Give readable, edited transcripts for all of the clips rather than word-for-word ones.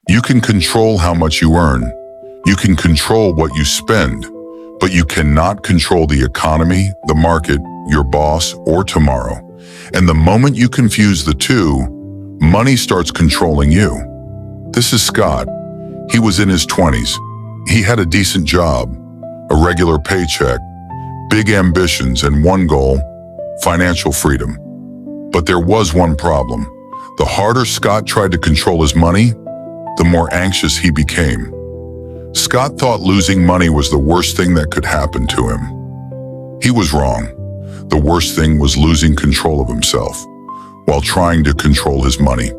You can control how much you earn. You can control what you spend, but you cannot control the economy, the market, your boss, or tomorrow. And the moment you confuse the two, money starts controlling you. This is Scott. He was in his 20s. He had a decent job, a regular paycheck, big ambitions, and one goal: financial freedom. But there was one problem. The harder Scott tried to control his money, the more anxious he became. Scott thought losing money was the worst thing that could happen to him. He was wrong. The worst thing was losing control of himself while trying to control his money.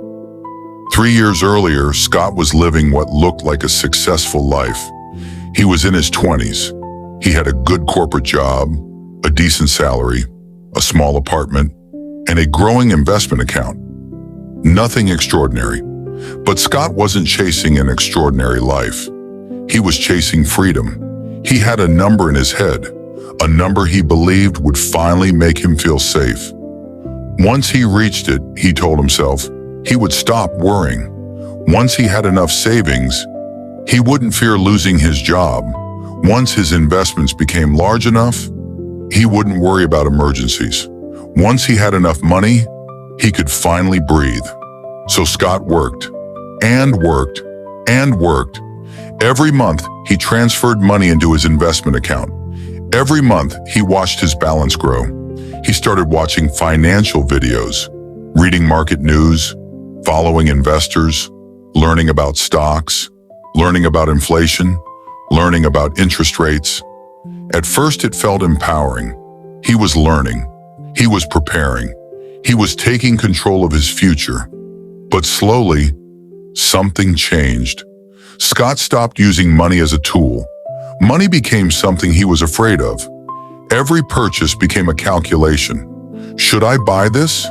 3 years earlier, Scott was living what looked like a successful life. He was in his 20s. He had a good corporate job, a decent salary, a small apartment, and a growing investment account. Nothing extraordinary. But Scott wasn't chasing an extraordinary life. He was chasing freedom. He had a number in his head, a number he believed would finally make him feel safe. Once he reached it, he told himself, he would stop worrying. Once he had enough savings, he wouldn't fear losing his job. Once his investments became large enough, he wouldn't worry about emergencies. Once he had enough money, he could finally breathe. So Scott worked, and worked, and worked. Every month, he transferred money into his investment account. Every month, he watched his balance grow. He started watching financial videos, reading market news, following investors, learning about stocks, learning about inflation, learning about interest rates. At first, it felt empowering. He was learning. He was preparing. He was taking control of his future. But slowly, something changed. Scott stopped using money as a tool. Money became something he was afraid of. Every purchase became a calculation. Should I buy this?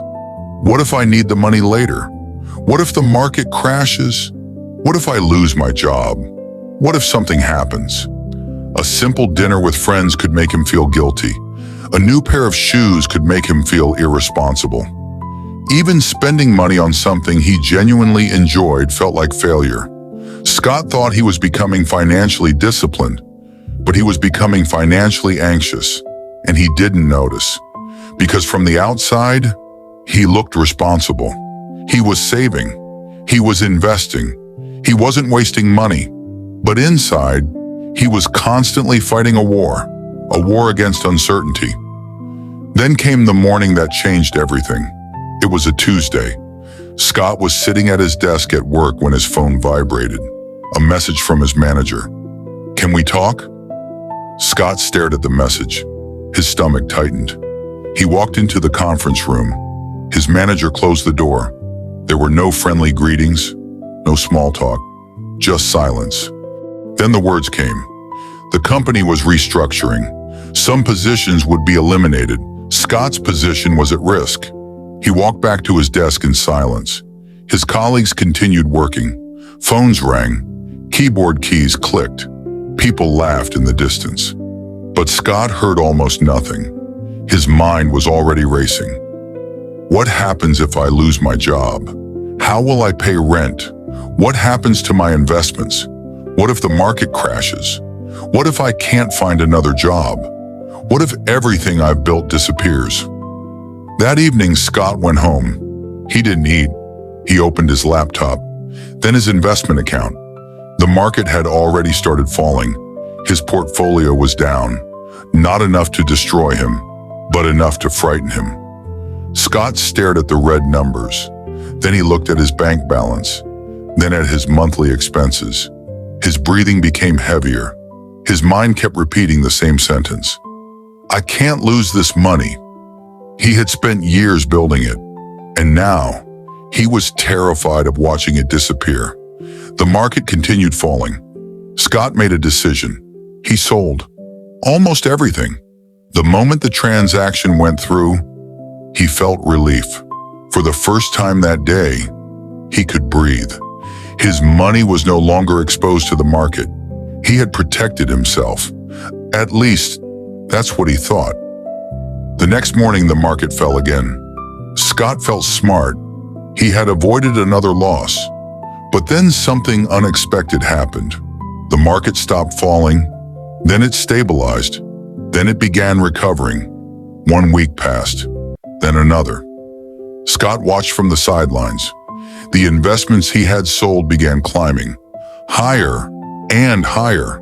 What if I need the money later? What if the market crashes? What if I lose my job? What if something happens? A simple dinner with friends could make him feel guilty. A new pair of shoes could make him feel irresponsible. Even spending money on something he genuinely enjoyed felt like failure. Scott thought he was becoming financially disciplined, but he was becoming financially anxious, and he didn't notice. Because from the outside, he looked responsible. He was saving. He was investing. He wasn't wasting money. But inside, he was constantly fighting a war against uncertainty. Then came the morning that changed everything. It was a Tuesday. Scott was sitting at his desk at work when his phone vibrated. A message from his manager. "Can we talk?" Scott stared at the message. His stomach tightened. He walked into the conference room. His manager closed the door. There were no friendly greetings, no small talk, just silence. Then the words came. The company was restructuring. Some positions would be eliminated. Scott's position was at risk. He walked back to his desk in silence. His colleagues continued working. Phones rang. Keyboard keys clicked. People laughed in the distance. But Scott heard almost nothing. His mind was already racing. What happens if I lose my job? How will I pay rent? What happens to my investments? What if the market crashes? What if I can't find another job? What if everything I've built disappears? That evening, Scott went home. He didn't eat. He opened his laptop, then his investment account. The market had already started falling. His portfolio was down. Not enough to destroy him, but enough to frighten him. Scott stared at the red numbers. Then he looked at his bank balance, then at his monthly expenses. His breathing became heavier. His mind kept repeating the same sentence. I can't lose this money. He had spent years building it, and now he was terrified of watching it disappear. The market continued falling. Scott made a decision. He sold almost everything. The moment the transaction went through, he felt relief. For the first time that day, he could breathe. His money was no longer exposed to the market. He had protected himself. At least, that's what he thought. The next morning, the market fell again. Scott felt smart. He had avoided another loss. But then something unexpected happened. The market stopped falling, then it stabilized, then it began recovering. 1 week passed, then another. Scott watched from the sidelines. The investments he had sold began climbing, higher and higher.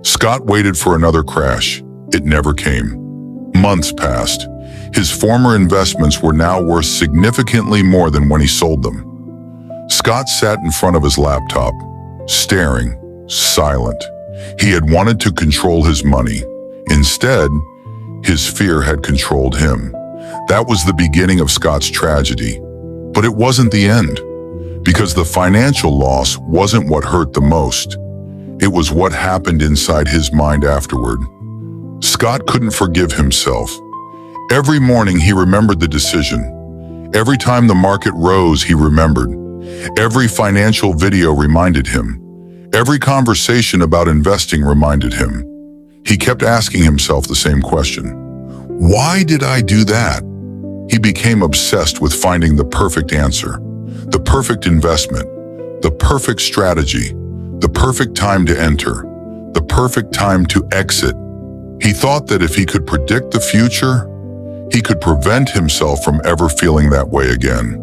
Scott waited for another crash. It never came. Months passed. His former investments were now worth significantly more than when he sold them. Scott sat in front of his laptop, staring, silent. He had wanted to control his money. Instead, his fear had controlled him. That was the beginning of Scott's tragedy. But it wasn't the end, because the financial loss wasn't what hurt the most. It was what happened inside his mind afterward. Scott couldn't forgive himself. Every morning he remembered the decision. Every time the market rose, he remembered. Every financial video reminded him. Every conversation about investing reminded him. He kept asking himself the same question. Why did I do that? He became obsessed with finding the perfect answer, the perfect investment, the perfect strategy, the perfect time to enter, the perfect time to exit. He thought that if he could predict the future, he could prevent himself from ever feeling that way again.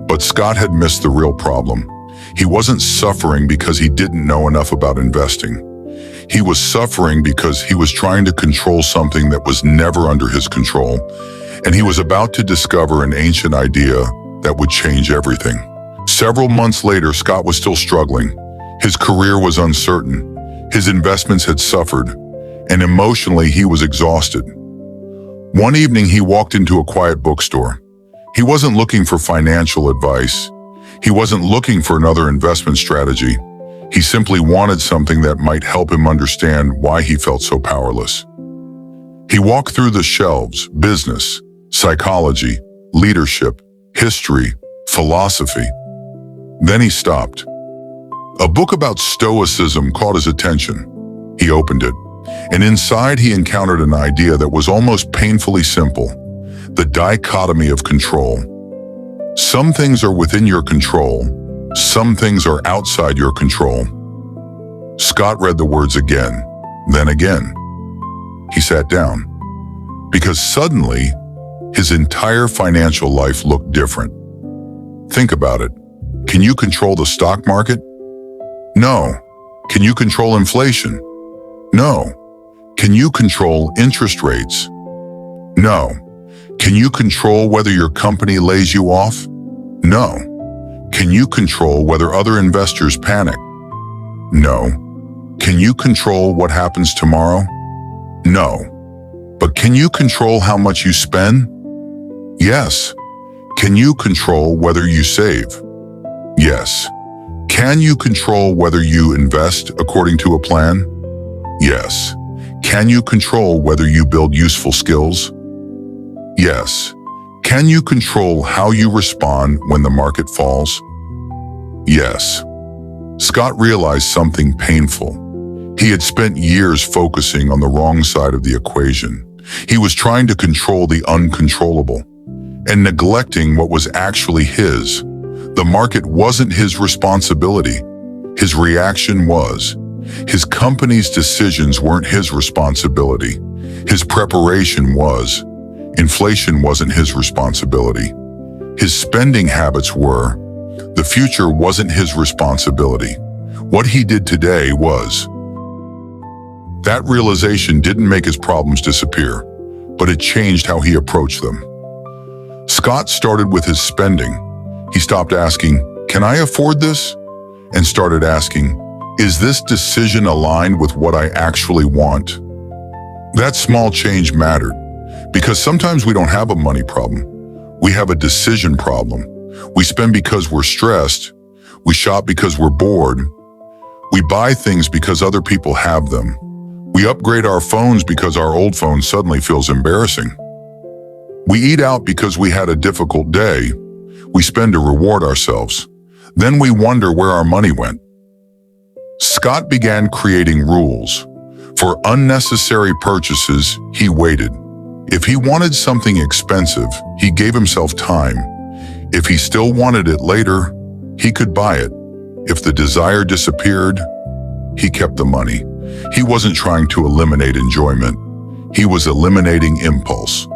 But Scott had missed the real problem. He wasn't suffering because he didn't know enough about investing. He was suffering because he was trying to control something that was never under his control, and he was about to discover an ancient idea that would change everything. Several months later, Scott was still struggling. His career was uncertain. His investments had suffered, and emotionally he was exhausted. One evening, he walked into a quiet bookstore. He wasn't looking for financial advice. He wasn't looking for another investment strategy. He simply wanted something that might help him understand why he felt so powerless. He walked through the shelves: business, psychology, leadership, history, philosophy. Then he stopped. A book about Stoicism caught his attention. He opened it, and inside he encountered an idea that was almost painfully simple: the dichotomy of control. Some things are within your control. Some things are outside your control. Scott read the words again, then again. He sat down, because suddenly his entire financial life looked different. Think about it. Can you control the stock market? No. Can you control inflation? No. Can you control interest rates? No. Can you control whether your company lays you off? No. Can you control whether other investors panic? No. Can you control what happens tomorrow? No. But can you control how much you spend? Yes. Can you control whether you save? Yes. Can you control whether you invest according to a plan? Yes. Can you control whether you build useful skills? Yes. Can you control how you respond when the market falls? Yes. Scott realized something painful. He had spent years focusing on the wrong side of the equation. He was trying to control the uncontrollable and neglecting what was actually his. The market wasn't his responsibility. His reaction was. His company's decisions weren't his responsibility. His preparation was. Inflation wasn't his responsibility. His spending habits were. The future wasn't his responsibility. What he did today was. That realization didn't make his problems disappear, but it changed how he approached them. Scott started with his spending. He stopped asking, "Can I afford this?" and started asking, "Is this decision aligned with what I actually want?" That small change mattered, because sometimes we don't have a money problem. We have a decision problem. We spend because we're stressed. We shop because we're bored. We buy things because other people have them. We upgrade our phones because our old phone suddenly feels embarrassing. We eat out because we had a difficult day. We spend to reward ourselves. Then we wonder where our money went. Scott began creating rules. For unnecessary purchases, he waited. If he wanted something expensive, he gave himself time. If he still wanted it later, he could buy it. If the desire disappeared, he kept the money. He wasn't trying to eliminate enjoyment. He was eliminating impulse.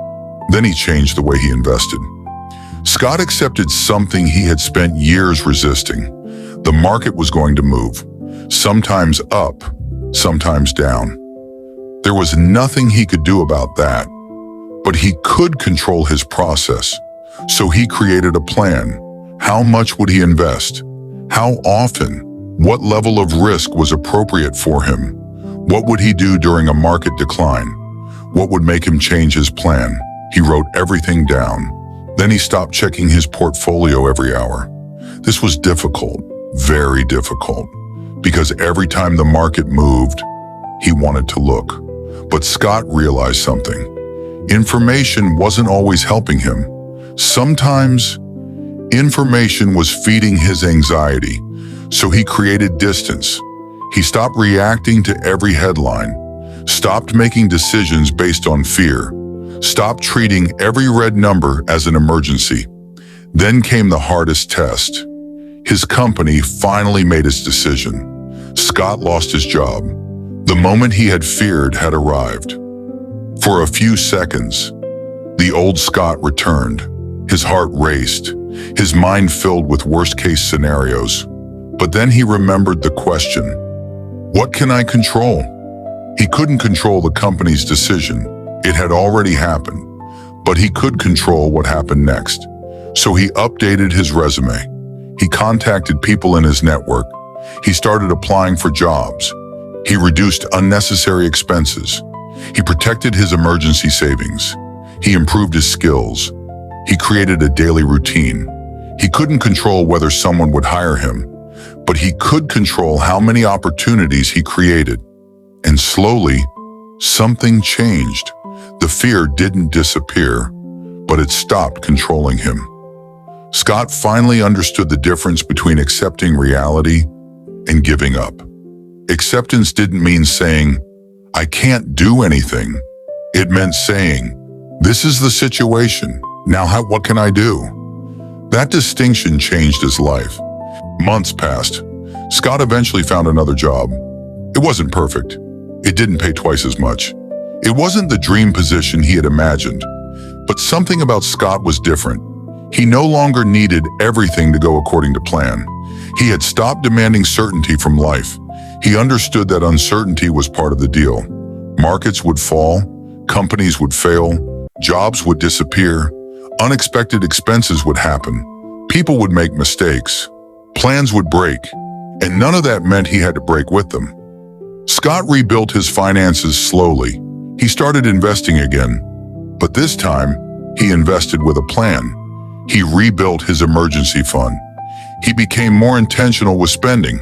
Then he changed the way he invested. Scott accepted something he had spent years resisting. The market was going to move, sometimes up, sometimes down. There was nothing he could do about that, but he could control his process. So he created a plan. How much would he invest? How often? What level of risk was appropriate for him? What would he do during a market decline? What would make him change his plan? He wrote everything down. Then he stopped checking his portfolio every hour. This was difficult, very difficult, because every time the market moved, he wanted to look. But Scott realized something. Information wasn't always helping him. Sometimes, information was feeding his anxiety, so he created distance. He stopped reacting to every headline, stopped making decisions based on fear, stopped treating every red number as an emergency. Then came the hardest test. His company finally made its decision. Scott lost his job. The moment he had feared had arrived. For a few seconds, the old Scott returned. His heart raced, his mind filled with worst-case scenarios. But then he remembered the question, what can I control? He couldn't control the company's decision. It had already happened, but he could control what happened next. So he updated his resume. He contacted people in his network. He started applying for jobs. He reduced unnecessary expenses. He protected his emergency savings. He improved his skills. He created a daily routine. He couldn't control whether someone would hire him, but he could control how many opportunities he created. And slowly, something changed. The fear didn't disappear, but it stopped controlling him. Scott finally understood the difference between accepting reality and giving up. Acceptance didn't mean saying, I can't do anything. It meant saying, this is the situation. Now what can I do? That distinction changed his life. Months passed. Scott eventually found another job. It wasn't perfect. It didn't pay twice as much. It wasn't the dream position he had imagined. But something about Scott was different. He no longer needed everything to go according to plan. He had stopped demanding certainty from life. He understood that uncertainty was part of the deal. Markets would fall, companies would fail, jobs would disappear, unexpected expenses would happen, people would make mistakes, plans would break, and none of that meant he had to break with them. Scott rebuilt his finances slowly. He started investing again, but this time, he invested with a plan. He rebuilt his emergency fund. He became more intentional with spending.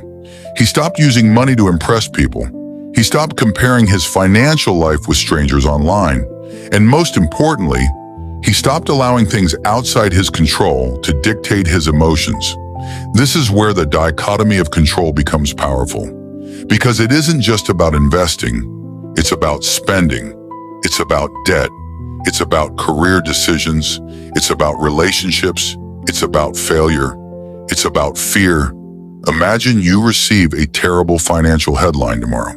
He stopped using money to impress people. He stopped comparing his financial life with strangers online. And most importantly, he stopped allowing things outside his control to dictate his emotions. This is where the dichotomy of control becomes powerful. Because it isn't just about investing, it's about spending. It's about debt. It's about career decisions. It's about relationships. It's about failure. It's about fear. Imagine you receive a terrible financial headline tomorrow.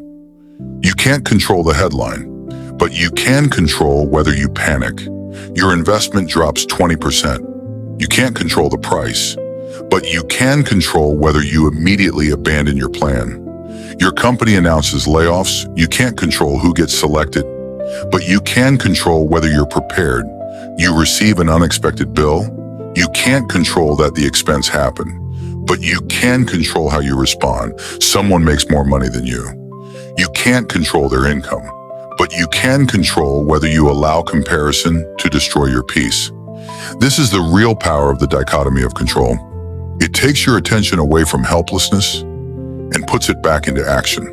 You can't control the headline, but you can control whether you panic. Your investment drops 20%. You can't control the price, but you can control whether you immediately abandon your plan. Your company announces layoffs. You can't control who gets selected, but you can control whether you're prepared. You receive an unexpected bill. You can't control that the expense happened, but you can control how you respond. Someone makes more money than you. You can't control their income, but you can control whether you allow comparison to destroy your peace. This is the real power of the dichotomy of control. It takes your attention away from helplessness and puts it back into action.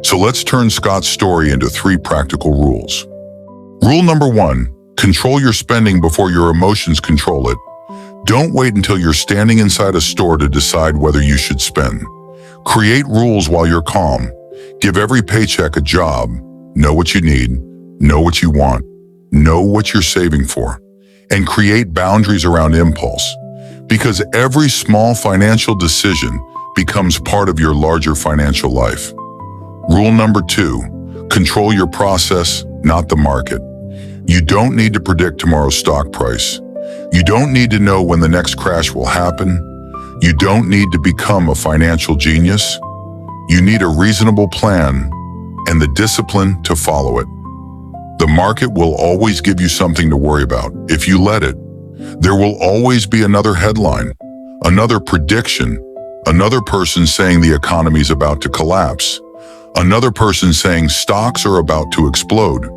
So let's turn Scott's story into 3 practical rules. Rule number 1, control your spending before your emotions control it. Don't wait until you're standing inside a store to decide whether you should spend. Create rules while you're calm. Give every paycheck a job. Know what you need. Know what you want. Know what you're saving for. And create boundaries around impulse. Because every small financial decision becomes part of your larger financial life. Rule number 2, control your process, not the market. You don't need to predict tomorrow's stock price. You don't need to know when the next crash will happen. You don't need to become a financial genius. You need a reasonable plan and the discipline to follow it. The market will always give you something to worry about if you let it. There will always be another headline, another prediction, another person saying the economy's about to collapse, another person saying stocks are about to explode.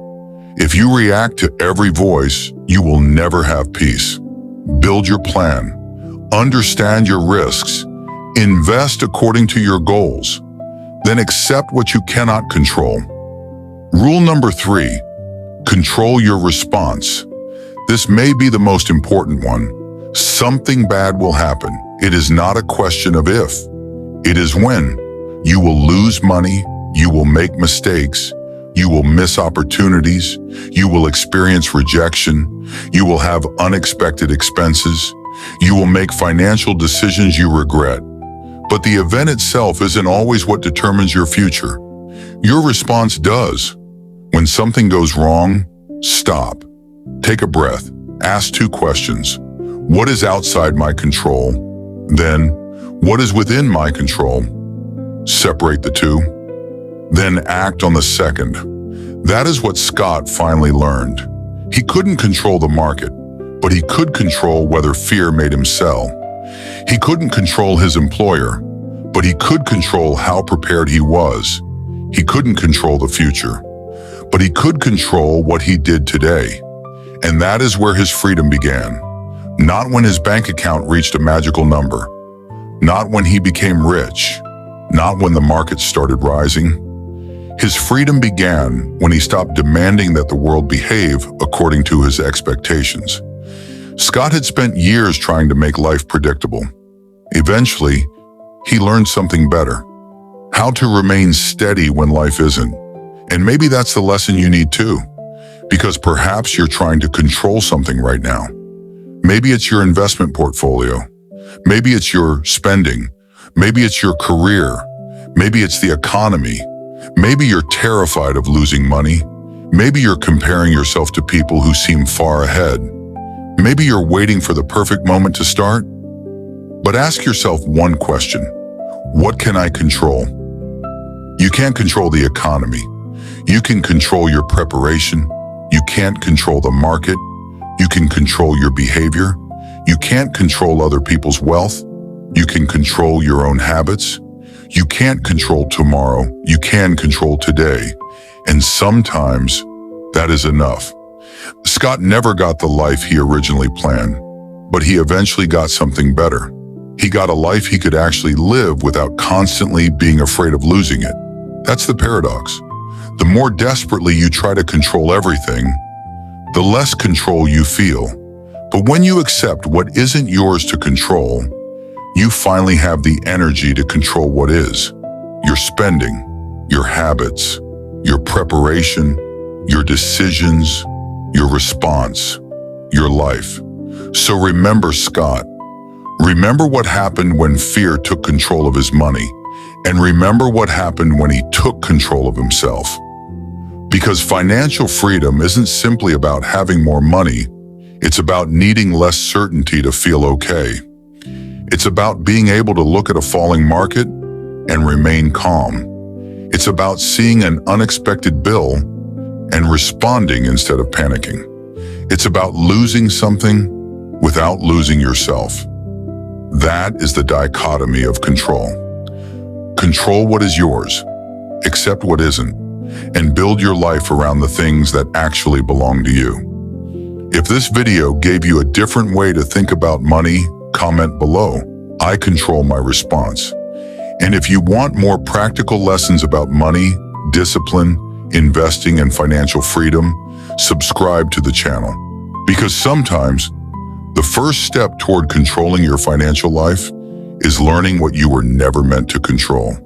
If you react to every voice, you will never have peace. Build your plan, understand your risks, invest according to your goals, then accept what you cannot control. Rule number 3, control your response. This may be the most important one. Something bad will happen. It is not a question of if, it is when. You will lose money, you will make mistakes, you will miss opportunities, you will experience rejection, you will have unexpected expenses, you will make financial decisions you regret. But the event itself isn't always what determines your future. Your response does. When something goes wrong, stop. Take a breath. Ask 2 questions. What is outside my control? Then, what is within my control? Separate the 2. Then act on the second. That is what Scott finally learned. He couldn't control the market, but he could control whether fear made him sell. He couldn't control his employer, but he could control how prepared he was. He couldn't control the future, but he could control what he did today. And that is where his freedom began. Not when his bank account reached a magical number, not when he became rich, not when the market started rising. His freedom began when he stopped demanding that the world behave according to his expectations. Scott had spent years trying to make life predictable. Eventually, he learned something better. How to remain steady when life isn't. And maybe that's the lesson you need too. Because perhaps you're trying to control something right now. Maybe it's your investment portfolio. Maybe it's your spending. Maybe it's your career. Maybe it's the economy. Maybe you're terrified of losing money. Maybe you're comparing yourself to people who seem far ahead. Maybe you're waiting for the perfect moment to start. But ask yourself one question. What can I control? You can't control the economy. You can control your preparation. You can't control the market. You can control your behavior. You can't control other people's wealth. You can control your own habits. You can't control tomorrow. You can control today. And sometimes that is enough. Scott never got the life he originally planned, but he eventually got something better. He got a life he could actually live without constantly being afraid of losing it. That's the paradox. The more desperately you try to control everything, the less control you feel. But when you accept what isn't yours to control, you finally have the energy to control what is. Your spending, your habits, your preparation, your decisions, your response, your life. So remember Scott. Remember what happened when fear took control of his money, and remember what happened when he took control of himself. Because financial freedom isn't simply about having more money, it's about needing less certainty to feel okay. It's about being able to look at a falling market and remain calm. It's about seeing an unexpected bill and responding instead of panicking. It's about losing something without losing yourself. That is the dichotomy of control. Control what is yours, accept what isn't, and build your life around the things that actually belong to you. If this video gave you a different way to think about money, comment below. I control my response. And if you want more practical lessons about money, discipline, investing, and financial freedom, subscribe to the channel. Because sometimes, the first step toward controlling your financial life is learning what you were never meant to control.